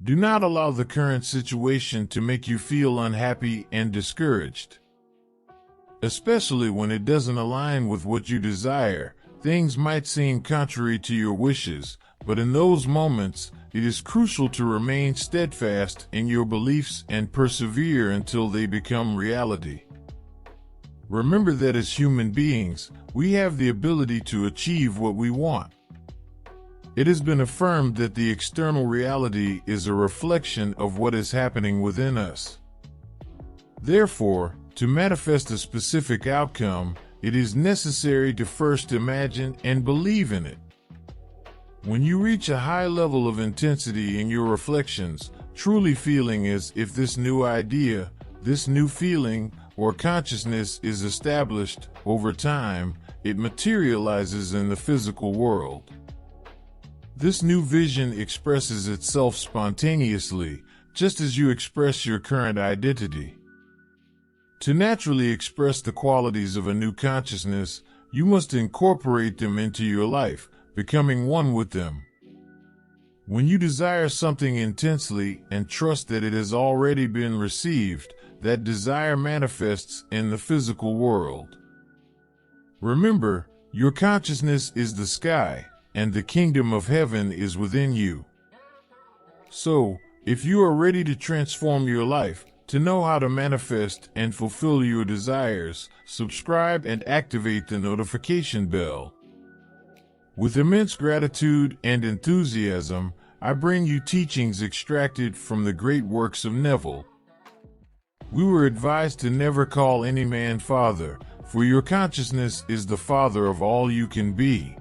Do not allow the current situation to make you feel unhappy and discouraged. Especially when it doesn't align with what you desire, things might seem contrary to your wishes, but in those moments, it is crucial to remain steadfast in your beliefs and persevere until they become reality. Remember that as human beings, we have the ability to achieve what we want. It has been affirmed that the external reality is a reflection of what is happening within us. Therefore, to manifest a specific outcome, it is necessary to first imagine and believe in it. When you reach a high level of intensity in your reflections, truly feeling as if this new idea, this new feeling, or consciousness is established over time, it materializes in the physical world. This new vision expresses itself spontaneously, just as you express your current identity. To naturally express the qualities of a new consciousness, you must incorporate them into your life, becoming one with them. When you desire something intensely and trust that it has already been received, that desire manifests in the physical world. Remember, your consciousness is the sky, and the kingdom of heaven is within you. So, if you are ready to transform your life, to know how to manifest and fulfill your desires, subscribe and activate the notification bell. With immense gratitude and enthusiasm, I bring you teachings extracted from the great works of Neville. We were advised to never call any man father, for your consciousness is the father of all you can be.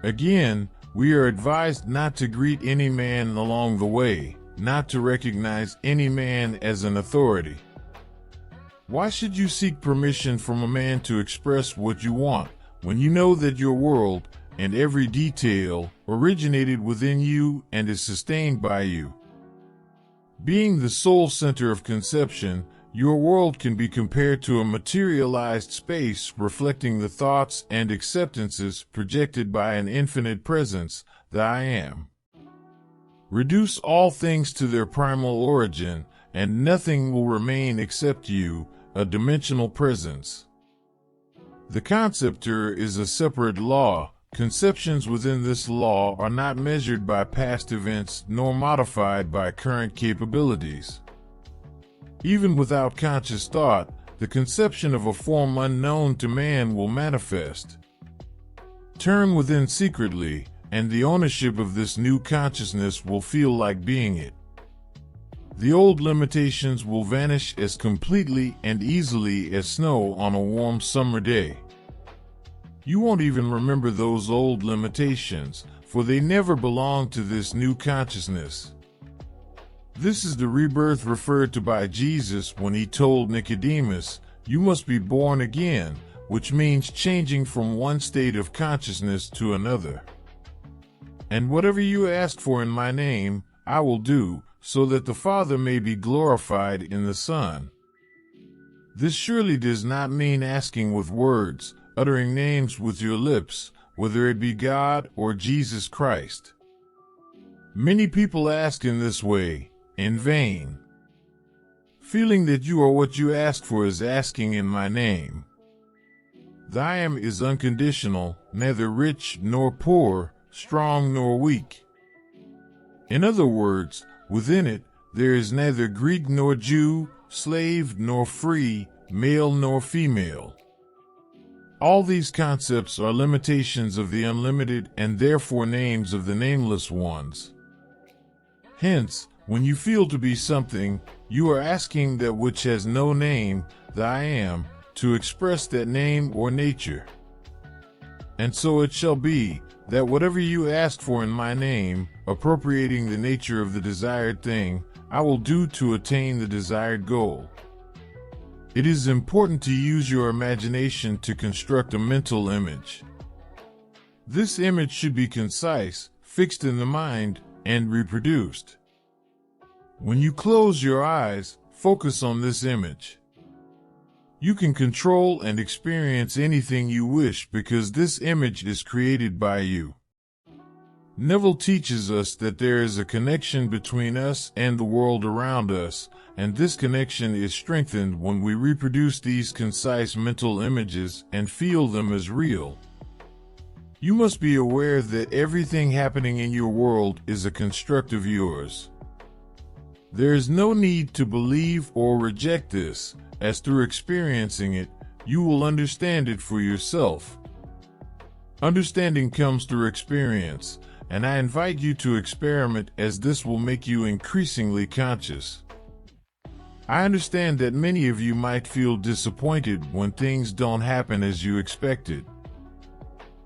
Again, we are advised not to greet any man along the way, not to recognize any man as an authority. Why should you seek permission from a man to express what you want, when you know that your world, and every detail, originated within you and is sustained by you? Being the sole center of conception, your world can be compared to a materialized space reflecting the thoughts and acceptances projected by an infinite presence, the I Am. Reduce all things to their primal origin, and nothing will remain except you, a dimensional presence. The conceptor is a separate law. Conceptions within this law are not measured by past events nor modified by current capabilities. Even without conscious thought, the conception of a form unknown to man will manifest. Turn within secretly, and the ownership of this new consciousness will feel like being it. The old limitations will vanish as completely and easily as snow on a warm summer day. You won't even remember those old limitations, for they never belonged to this new consciousness. This is the rebirth referred to by Jesus when he told Nicodemus, "You must be born again," which means changing from one state of consciousness to another. "And whatever you ask for in my name, I will do, so that the Father may be glorified in the Son." This surely does not mean asking with words, uttering names with your lips, whether it be God or Jesus Christ. Many people ask in this way, in vain. Feeling that you are what you ask for is asking in my name. The I Am is unconditional, neither rich nor poor, strong nor weak. In other words, within it, there is neither Greek nor Jew, slave nor free, male nor female. All these concepts are limitations of the unlimited and therefore names of the nameless ones. Hence, when you feel to be something, you are asking that which has no name, the I Am, to express that name or nature. And so it shall be, that whatever you ask for in my name, appropriating the nature of the desired thing, I will do to attain the desired goal. It is important to use your imagination to construct a mental image. This image should be concise, fixed in the mind, and reproduced. When you close your eyes, focus on this image. You can control and experience anything you wish because this image is created by you. Neville teaches us that there is a connection between us and the world around us, and this connection is strengthened when we reproduce these concise mental images and feel them as real. You must be aware that everything happening in your world is a construct of yours. There is no need to believe or reject this, as through experiencing it, you will understand it for yourself. Understanding comes through experience, and I invite you to experiment, as this will make you increasingly conscious. I understand that many of you might feel disappointed when things don't happen as you expected.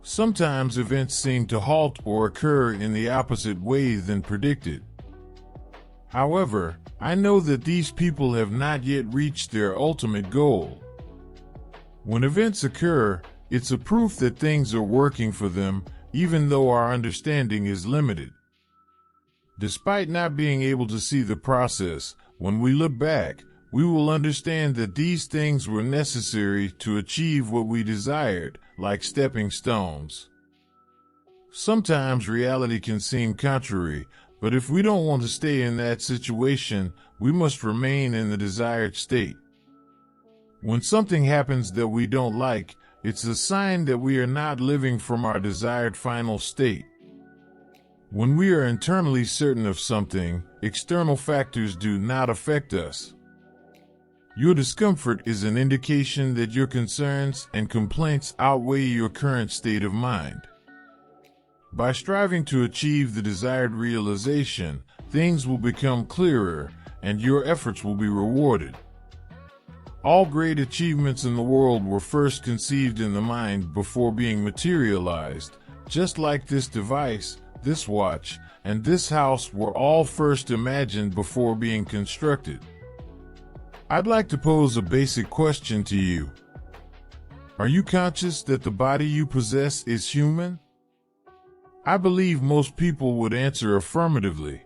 Sometimes events seem to halt or occur in the opposite way than predicted. However, I know that these people have not yet reached their ultimate goal. When events occur, it's a proof that things are working for them, even though our understanding is limited. Despite not being able to see the process, when we look back, we will understand that these things were necessary to achieve what we desired, like stepping stones. Sometimes reality can seem contrary, but if we don't want to stay in that situation, we must remain in the desired state. When something happens that we don't like, it's a sign that we are not living from our desired final state. When we are internally certain of something, external factors do not affect us. Your discomfort is an indication that your concerns and complaints outweigh your current state of mind. By striving to achieve the desired realization, things will become clearer, and your efforts will be rewarded. All great achievements in the world were first conceived in the mind before being materialized, just like this device, this watch, and this house were all first imagined before being constructed. I'd like to pose a basic question to you. Are you conscious that the body you possess is human? I believe most people would answer affirmatively.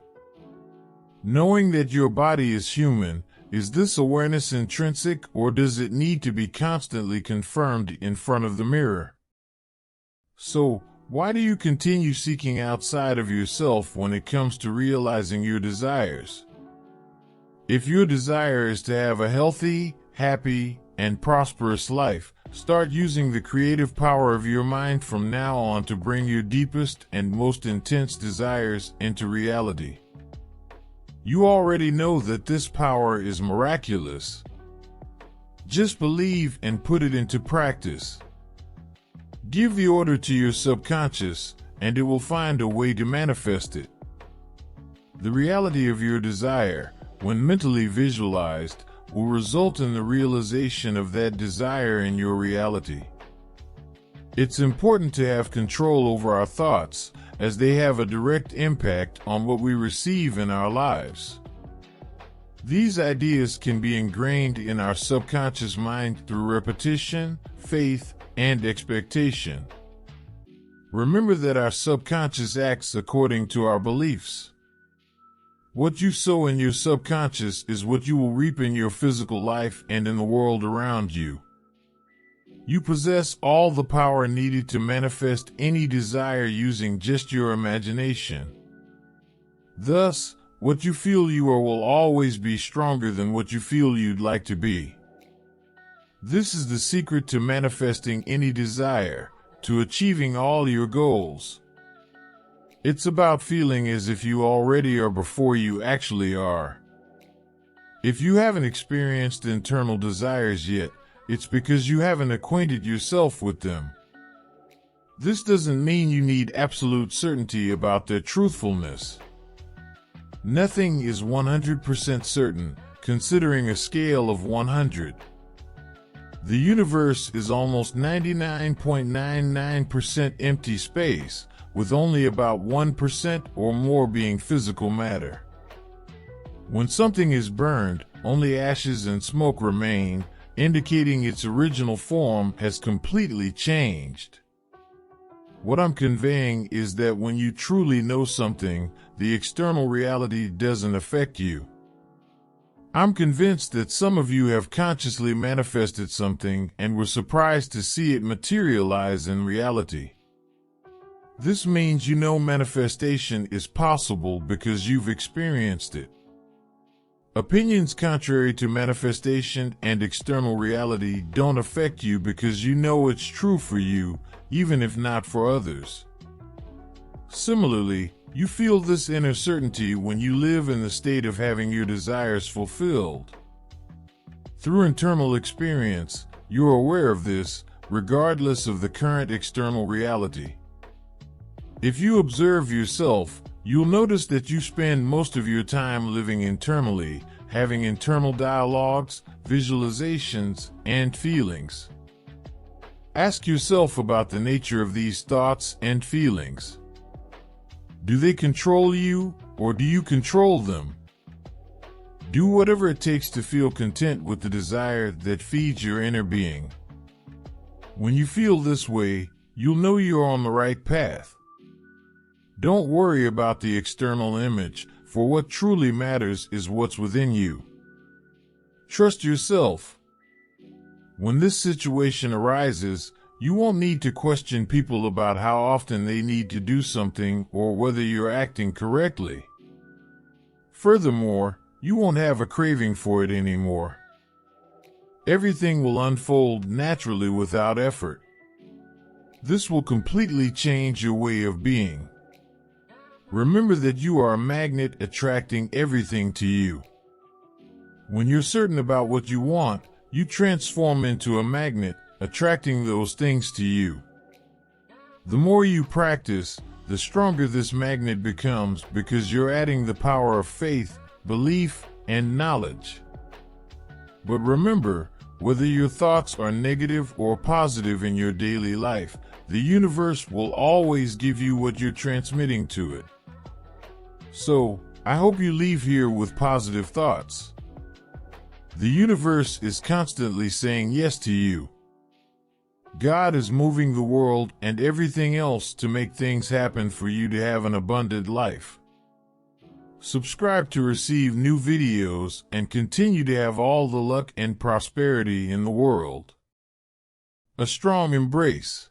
Knowing that your body is human, is this awareness intrinsic, or does it need to be constantly confirmed in front of the mirror? So, why do you continue seeking outside of yourself when it comes to realizing your desires? If your desire is to have a healthy, happy, and prosperous life, start using the creative power of your mind from now on to bring your deepest and most intense desires into reality. You already know that this power is miraculous. Just believe and put it into practice. Give the order to your subconscious, and it will find a way to manifest it. The reality of your desire, when mentally visualized, will result in the realization of that desire in your reality. It's important to have control over our thoughts, as they have a direct impact on what we receive in our lives. These ideas can be ingrained in our subconscious mind through repetition, faith, and expectation. Remember that our subconscious acts according to our beliefs. What you sow in your subconscious is what you will reap in your physical life and in the world around you. You possess all the power needed to manifest any desire using just your imagination. Thus, what you feel you are will always be stronger than what you feel you'd like to be. This is the secret to manifesting any desire, to achieving all your goals. It's about feeling as if you already are before you actually are. If you haven't experienced internal desires yet, it's because you haven't acquainted yourself with them. This doesn't mean you need absolute certainty about their truthfulness. Nothing is 100% certain, considering a scale of 100. The universe is almost 99.99% empty space, with only about 1% or more being physical matter. When something is burned, only ashes and smoke remain, indicating its original form has completely changed. What I'm conveying is that when you truly know something, the external reality doesn't affect you. I'm convinced that some of you have consciously manifested something and were surprised to see it materialize in reality. This means you know manifestation is possible because you've experienced it. Opinions contrary to manifestation and external reality don't affect you because you know it's true for you, even if not for others. Similarly, you feel this inner certainty when you live in the state of having your desires fulfilled. Through internal experience, you're aware of this, regardless of the current external reality. If you observe yourself, you'll notice that you spend most of your time living internally, having internal dialogues, visualizations, and feelings. Ask yourself about the nature of these thoughts and feelings. Do they control you, or do you control them? Do whatever it takes to feel content with the desire that feeds your inner being. When you feel this way, you'll know you're on the right path. Don't worry about the external image, for what truly matters is what's within you. Trust yourself. When this situation arises, you won't need to question people about how often they need to do something or whether you're acting correctly. Furthermore, you won't have a craving for it anymore. Everything will unfold naturally without effort. This will completely change your way of being. Remember that you are a magnet attracting everything to you. When you're certain about what you want, you transform into a magnet, attracting those things to you. The more you practice, the stronger this magnet becomes because you're adding the power of faith, belief, and knowledge. But remember, whether your thoughts are negative or positive in your daily life, the universe will always give you what you're transmitting to it. So, I hope you leave here with positive thoughts. The universe is constantly saying yes to you. God is moving the world and everything else to make things happen for you to have an abundant life. Subscribe to receive new videos and continue to have all the luck and prosperity in the world. A strong embrace.